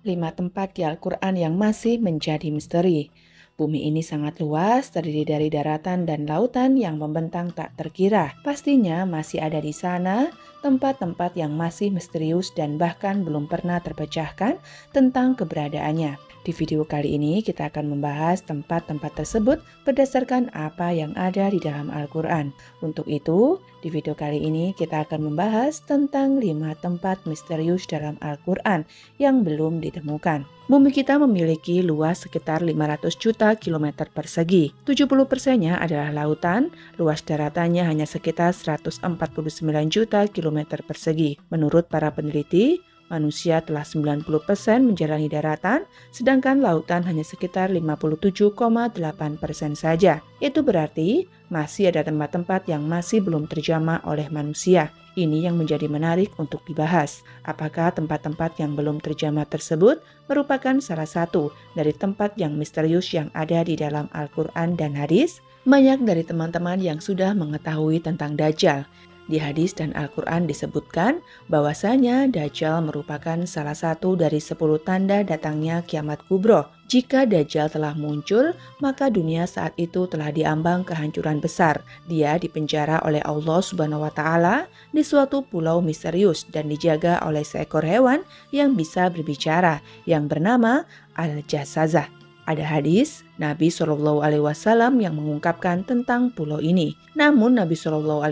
5 tempat di Al-Quran yang masih menjadi misteri. Bumi ini sangat luas, terdiri dari daratan dan lautan yang membentang tak terkira. Pastinya masih ada di sana tempat-tempat yang masih misterius dan bahkan belum pernah terpecahkan tentang keberadaannya. Di video kali ini kita akan membahas tempat-tempat tersebut berdasarkan apa yang ada di dalam Al-Quran. Untuk itu, di video kali ini kita akan membahas tentang 5 tempat misterius dalam Al-Quran yang belum ditemukan. Bumi kita memiliki luas sekitar 500 juta kilometer persegi. 70%-nya adalah lautan, luas daratannya hanya sekitar 149 juta kilometer persegi. Menurut para peneliti, manusia telah 90% menjalani daratan, sedangkan lautan hanya sekitar 57,8% saja. Itu berarti masih ada tempat-tempat yang masih belum terjamah oleh manusia. Ini yang menjadi menarik untuk dibahas. Apakah tempat-tempat yang belum terjamah tersebut merupakan salah satu dari tempat yang misterius yang ada di dalam Al-Quran dan hadis? Banyak dari teman-teman yang sudah mengetahui tentang Dajjal. Di hadis dan Al-Quran disebutkan bahwasanya Dajjal merupakan salah satu dari 10 tanda datangnya kiamat kubro. Jika Dajjal telah muncul, maka dunia saat itu telah diambang kehancuran besar. Dia dipenjara oleh Allah Subhanahu wa Ta'ala di suatu pulau misterius dan dijaga oleh seekor hewan yang bisa berbicara yang bernama Al-Jassazah. Ada hadis Nabi SAW yang mengungkapkan tentang pulau ini. Namun Nabi SAW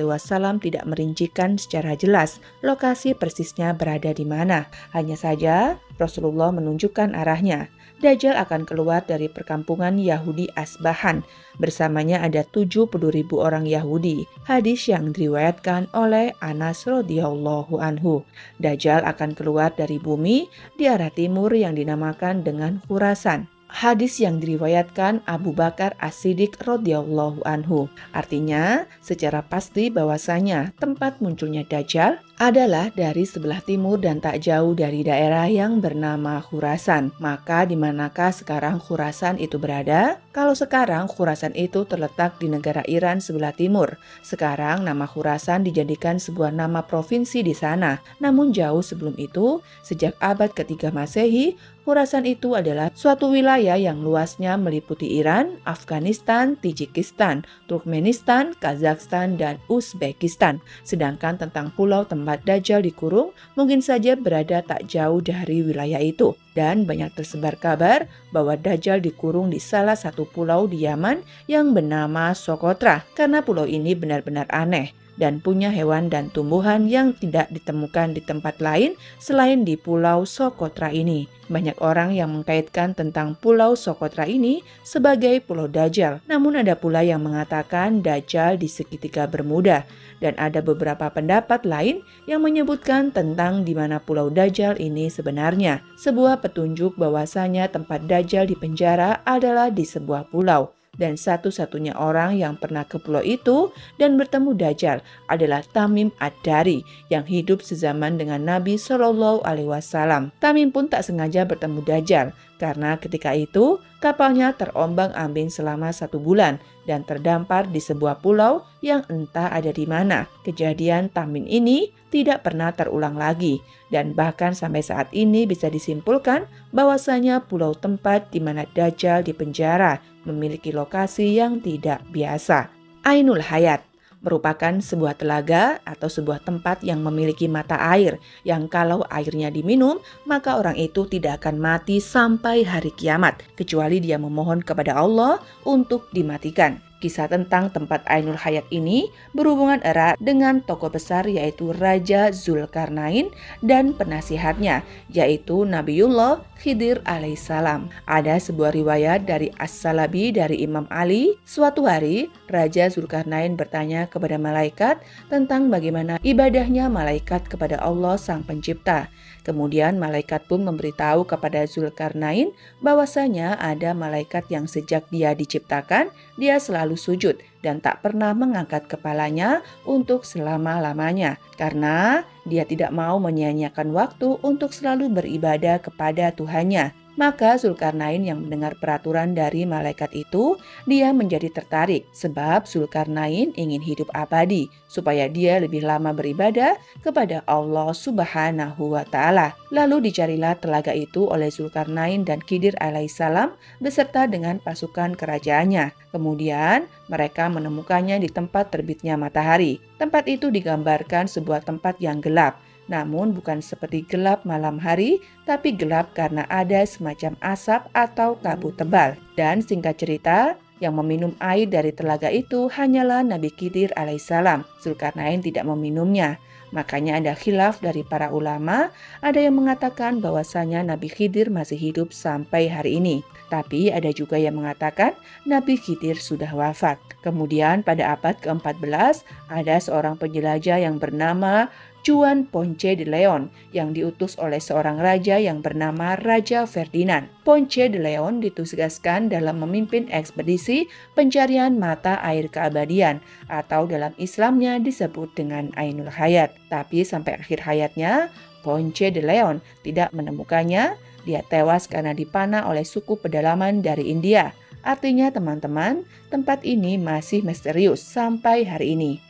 tidak merincikan secara jelas lokasi persisnya berada di mana. Hanya saja Rasulullah menunjukkan arahnya. Dajjal akan keluar dari perkampungan Yahudi Asbahan. Bersamanya ada 70.000 orang Yahudi. Hadis yang diriwayatkan oleh Anas radhiyallahu anhu. Dajjal akan keluar dari bumi di arah timur yang dinamakan dengan Khurasan. Hadis yang diriwayatkan Abu Bakar As-Siddiq radhiyallahu anhu. Artinya, secara pasti bahwasanya tempat munculnya Dajjal adalah dari sebelah timur dan tak jauh dari daerah yang bernama Khurasan. Maka di manakah sekarang Khurasan itu berada? Kalau sekarang Khurasan itu terletak di negara Iran sebelah timur. Sekarang nama Khurasan dijadikan sebuah nama provinsi di sana. Namun jauh sebelum itu, sejak abad ketiga Masehi, Khurasan itu adalah suatu wilayah yang luasnya meliputi Iran, Afghanistan, Tajikistan, Turkmenistan, Kazakhstan, dan Uzbekistan. Sedangkan tentang pulau tempat Dajjal dikurung mungkin saja berada tak jauh dari wilayah itu. Dan banyak tersebar kabar bahwa Dajjal dikurung di salah satu pulau di Yaman yang bernama Socotra. Karena pulau ini benar-benar aneh dan punya hewan dan tumbuhan yang tidak ditemukan di tempat lain selain di pulau Socotra ini. Banyak orang yang mengkaitkan tentang pulau Socotra ini sebagai pulau Dajjal. Namun ada pula yang mengatakan Dajjal di segitiga Bermuda. Dan ada beberapa pendapat lain yang menyebutkan tentang di mana pulau Dajjal ini sebenarnya. Sebuah petunjuk bahwasanya tempat Dajjal dipenjara adalah di sebuah pulau. Dan satu-satunya orang yang pernah ke pulau itu dan bertemu Dajjal adalah Tamim Ad-Dari yang hidup sezaman dengan Nabi SAW. Tamim pun tak sengaja bertemu Dajjal karena ketika itu kapalnya terombang-ambing selama 1 bulan dan terdampar di sebuah pulau yang entah ada di mana. Kejadian Tamim ini tidak pernah terulang lagi dan bahkan sampai saat ini bisa disimpulkan bahwasanya pulau tempat di mana Dajjal dipenjara memiliki lokasi yang tidak biasa. Ainul Hayat merupakan sebuah telaga atau sebuah tempat yang memiliki mata air yang kalau airnya diminum maka orang itu tidak akan mati sampai hari kiamat kecuali dia memohon kepada Allah untuk dimatikan. Kisah tentang tempat Ainul Hayat ini berhubungan erat dengan tokoh besar yaitu Raja Zulkarnain dan penasihatnya yaitu Nabiullah Khidir alaihissalam. Ada sebuah riwayat dari As-Salabi dari Imam Ali. Suatu hari Raja Zulkarnain bertanya kepada malaikat tentang bagaimana ibadahnya malaikat kepada Allah Sang Pencipta. Kemudian malaikat pun memberitahu kepada Zulkarnain bahwasanya ada malaikat yang sejak dia diciptakan, dia selalu sujud dan tak pernah mengangkat kepalanya untuk selama-lamanya karena dia tidak mau menyia-nyiakan waktu untuk selalu beribadah kepada Tuhannya. Maka Zulkarnain yang mendengar peraturan dari malaikat itu, dia menjadi tertarik sebab Zulkarnain ingin hidup abadi supaya dia lebih lama beribadah kepada Allah Subhanahu wa taala. Lalu dicarilah telaga itu oleh Zulkarnain dan Khidir alaihissalam beserta dengan pasukan kerajaannya. Kemudian mereka menemukannya di tempat terbitnya matahari. Tempat itu digambarkan sebuah tempat yang gelap. Namun bukan seperti gelap malam hari, tapi gelap karena ada semacam asap atau kabut tebal. Dan singkat cerita, yang meminum air dari telaga itu hanyalah Nabi Khidir alaihissalam. Zulkarnain tidak meminumnya. Makanya ada khilaf dari para ulama, ada yang mengatakan bahwasanya Nabi Khidir masih hidup sampai hari ini. Tapi ada juga yang mengatakan Nabi Khidir sudah wafat. Kemudian pada abad ke-14 ada seorang penjelajah yang bernama Juan Ponce de Leon yang diutus oleh seorang raja yang bernama Raja Ferdinand. Ponce de Leon ditugaskan dalam memimpin ekspedisi pencarian mata air keabadian atau dalam Islamnya disebut dengan Ainul Hayat. Tapi sampai akhir hayatnya Ponce de Leon tidak menemukannya. Dia tewas karena dipanah oleh suku pedalaman dari India. Artinya teman-teman, tempat ini masih misterius sampai hari ini.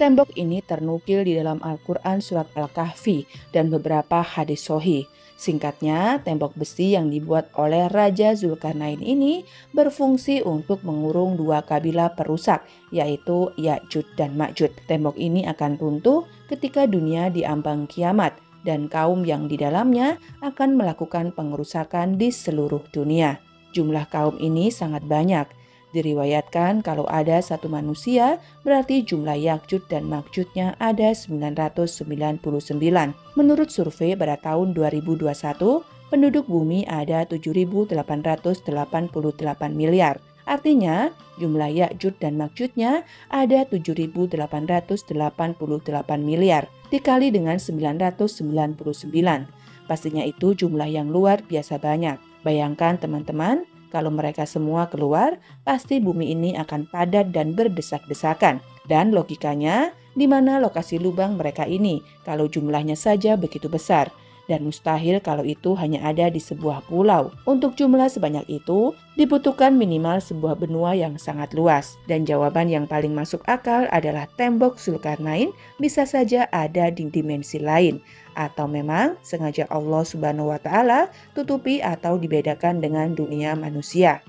Tembok ini ternukil di dalam Al-Quran surat Al-Kahfi dan beberapa hadis sahih. Singkatnya, tembok besi yang dibuat oleh Raja Zulkarnain ini berfungsi untuk mengurung dua kabilah perusak, yaitu Ya'juj dan Ma'juj. Tembok ini akan runtuh ketika dunia diambang kiamat dan kaum yang di dalamnya akan melakukan pengerusakan di seluruh dunia. Jumlah kaum ini sangat banyak. Diriwayatkan kalau ada satu manusia, berarti jumlah Ya'juj dan Ma'jujnya ada 999. Menurut survei pada tahun 2021, penduduk bumi ada 7.888 miliar. Artinya, jumlah Ya'juj dan Ma'jujnya ada 7.888 miliar, dikali dengan 999. Pastinya itu jumlah yang luar biasa banyak. Bayangkan teman-teman, kalau mereka semua keluar, pasti bumi ini akan padat dan berdesak-desakan. Dan logikanya, di mana lokasi lubang mereka ini kalau jumlahnya saja begitu besar? Dan mustahil kalau itu hanya ada di sebuah pulau. Untuk jumlah sebanyak itu, dibutuhkan minimal sebuah benua yang sangat luas. Dan jawaban yang paling masuk akal adalah tembok Zulkarnain bisa saja ada di dimensi lain. Atau memang sengaja Allah Subhanahu wa taala tutupi atau dibedakan dengan dunia manusia.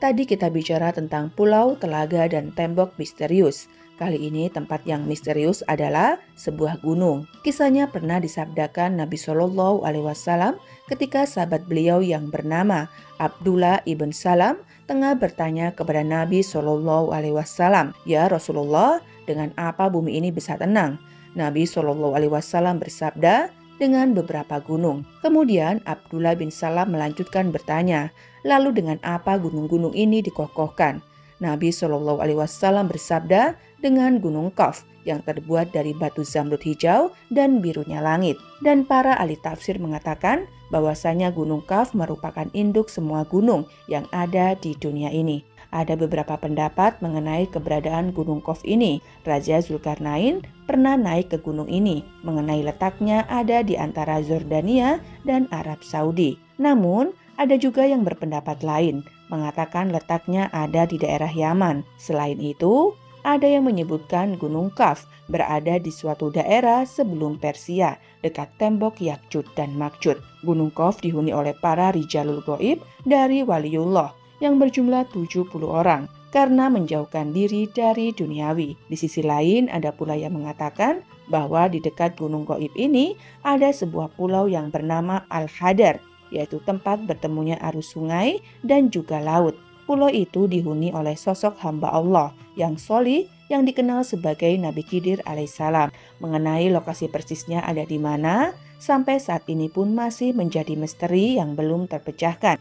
Tadi kita bicara tentang pulau, telaga, dan tembok misterius. Kali ini tempat yang misterius adalah sebuah gunung. Kisahnya pernah disabdakan Nabi Shallallahu Alaihi Wasallam ketika sahabat beliau yang bernama Abdullah ibn Salam tengah bertanya kepada Nabi Shallallahu Alaihi Wasallam, "Ya Rasulullah, dengan apa bumi ini bisa tenang?" Nabi Shallallahu Alaihi Wasallam bersabda, dengan beberapa gunung. Kemudian Abdullah bin Salam melanjutkan bertanya, lalu dengan apa gunung-gunung ini dikokohkan? Nabi Shallallahu Alaihi Wasallam bersabda, dengan gunung Qaf yang terbuat dari batu zamrud hijau dan birunya langit. Dan para ahli tafsir mengatakan bahwasanya gunung Qaf merupakan induk semua gunung yang ada di dunia ini. Ada beberapa pendapat mengenai keberadaan Gunung Qaf ini. Raja Zulkarnain pernah naik ke gunung ini. Mengenai letaknya ada di antara Zordania dan Arab Saudi. Namun, ada juga yang berpendapat lain, mengatakan letaknya ada di daerah Yaman. Selain itu, ada yang menyebutkan Gunung Qaf berada di suatu daerah sebelum Persia, dekat tembok Ya'juj dan Ma'juj. Gunung Qaf dihuni oleh para rijalul ghaib dari waliullah yang berjumlah 70 orang karena menjauhkan diri dari duniawi. Di sisi lain ada pula yang mengatakan bahwa di dekat Gunung Ghaib ini ada sebuah pulau yang bernama Al-Hadar, yaitu tempat bertemunya arus sungai dan juga laut. Pulau itu dihuni oleh sosok hamba Allah yang solih yang dikenal sebagai Nabi Khidir alaihissalam. Mengenai lokasi persisnya ada di mana, sampai saat ini pun masih menjadi misteri yang belum terpecahkan.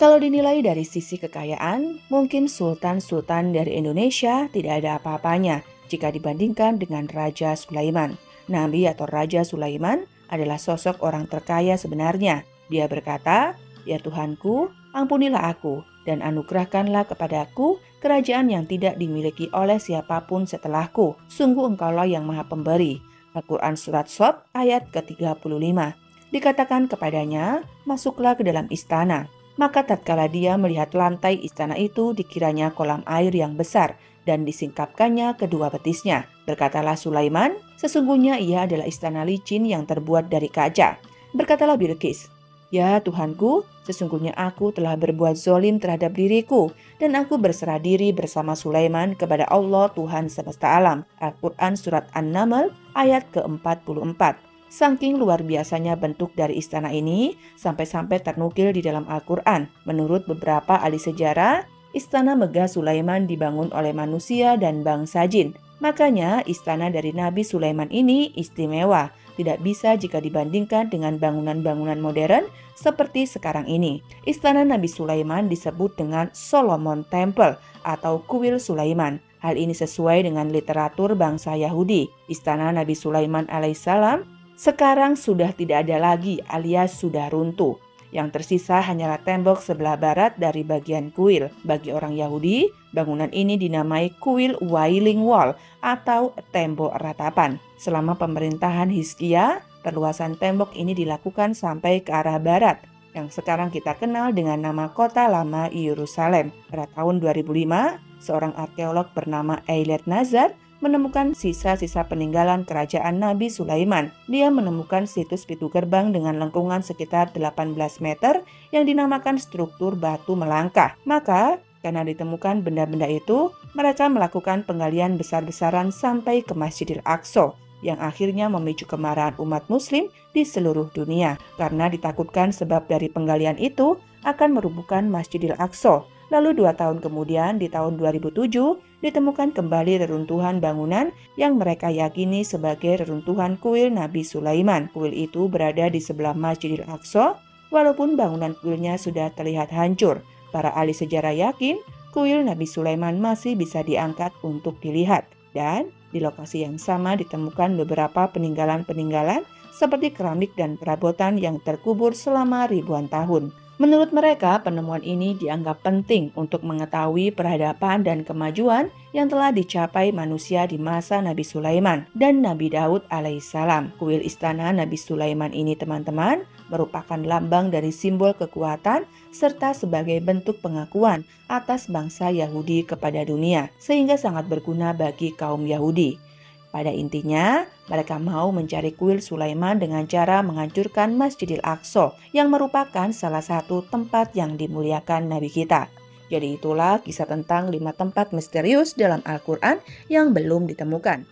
Kalau dinilai dari sisi kekayaan, mungkin sultan-sultan dari Indonesia tidak ada apa-apanya jika dibandingkan dengan Raja Sulaiman. Nabi atau Raja Sulaiman adalah sosok orang terkaya sebenarnya. Dia berkata, "Ya Tuhanku, ampunilah aku dan anugerahkanlah kepadaku kerajaan yang tidak dimiliki oleh siapapun setelahku. Sungguh Engkaulah yang Maha Pemberi." Al-Quran Surat Shad ayat ke-35. Dikatakan kepadanya, "Masuklah ke dalam istana." Maka tatkala dia melihat lantai istana itu, dikiranya kolam air yang besar dan disingkapkannya kedua betisnya. Berkatalah Sulaiman, "Sesungguhnya ia adalah istana licin yang terbuat dari kaca." Berkatalah Bilqis, "Ya Tuhanku, sesungguhnya aku telah berbuat zolim terhadap diriku, dan aku berserah diri bersama Sulaiman kepada Allah Tuhan semesta alam." Al-Quran Surat An-Naml ayat ke-44. Saking luar biasanya bentuk dari istana ini, sampai-sampai ternukil di dalam Al-Quran. Menurut beberapa ahli sejarah, istana megah Sulaiman dibangun oleh manusia dan bangsa jin. Makanya istana dari Nabi Sulaiman ini istimewa, tidak bisa jika dibandingkan dengan bangunan-bangunan modern seperti sekarang ini. Istana Nabi Sulaiman disebut dengan Solomon Temple atau Kuil Sulaiman. Hal ini sesuai dengan literatur bangsa Yahudi. Istana Nabi Sulaiman alaihissalam sekarang sudah tidak ada lagi alias sudah runtuh. Yang tersisa hanyalah tembok sebelah barat dari bagian kuil. Bagi orang Yahudi, bangunan ini dinamai Kuil Wailing Wall atau tembok ratapan. Selama pemerintahan Hizkia, perluasan tembok ini dilakukan sampai ke arah barat, yang sekarang kita kenal dengan nama Kota Lama Yerusalem. Pada tahun 2005, seorang arkeolog bernama Eilat Nazar menemukan sisa-sisa peninggalan kerajaan Nabi Sulaiman. Dia menemukan situs pintu gerbang dengan lengkungan sekitar 18 meter yang dinamakan struktur batu melangkah. Maka, karena ditemukan benda-benda itu, mereka melakukan penggalian besar-besaran sampai ke Masjidil Aqsa, yang akhirnya memicu kemarahan umat muslim di seluruh dunia. Karena ditakutkan sebab dari penggalian itu akan merubuhkan Masjidil Aqsa. Lalu 2 tahun kemudian, di tahun 2007, ditemukan kembali reruntuhan bangunan yang mereka yakini sebagai reruntuhan kuil Nabi Sulaiman. Kuil itu berada di sebelah Masjidil Aqsa, walaupun bangunan kuilnya sudah terlihat hancur. Para ahli sejarah yakin kuil Nabi Sulaiman masih bisa diangkat untuk dilihat. Dan di lokasi yang sama ditemukan beberapa peninggalan-peninggalan seperti keramik dan perabotan yang terkubur selama ribuan tahun. Menurut mereka, penemuan ini dianggap penting untuk mengetahui peradaban dan kemajuan yang telah dicapai manusia di masa Nabi Sulaiman dan Nabi Daud alaihissalam. Kuil istana Nabi Sulaiman ini, teman-teman, merupakan lambang dari simbol kekuatan serta sebagai bentuk pengakuan atas bangsa Yahudi kepada dunia, sehingga sangat berguna bagi kaum Yahudi. Pada intinya, mereka mau mencari kuil Sulaiman dengan cara menghancurkan Masjidil Aqsa yang merupakan salah satu tempat yang dimuliakan Nabi kita. Jadi itulah kisah tentang 5 tempat misterius dalam Al-Quran yang belum ditemukan.